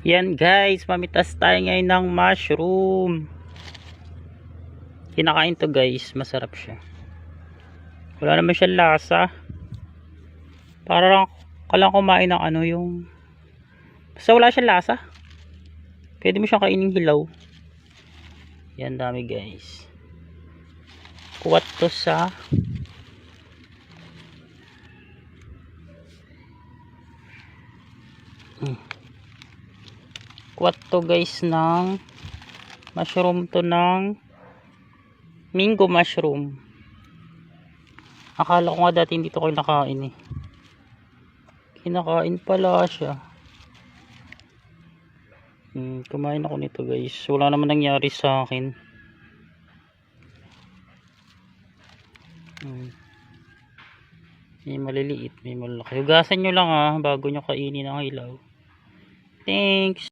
Yan guys, mamitas tayo ngayon ng mushroom. Kinakain to guys, masarap siya. Wala naman siya lasa. Para lang ka lang kumain ng ano yung basta wala siya lasa. Pwede mo siyang kainin hilaw. Yan dami guys. Kuwat to sa kuwat to guys ng mushroom to ng mango mushroom. Akala ko nga dati hindi to kinakain eh. Kinakain pala siya. Kumain ako nito guys. Wala naman nangyari sa akin. May maliliit, may malaki. Hugasan nyo lang bago nyo kainin ang hilaw. Thanks.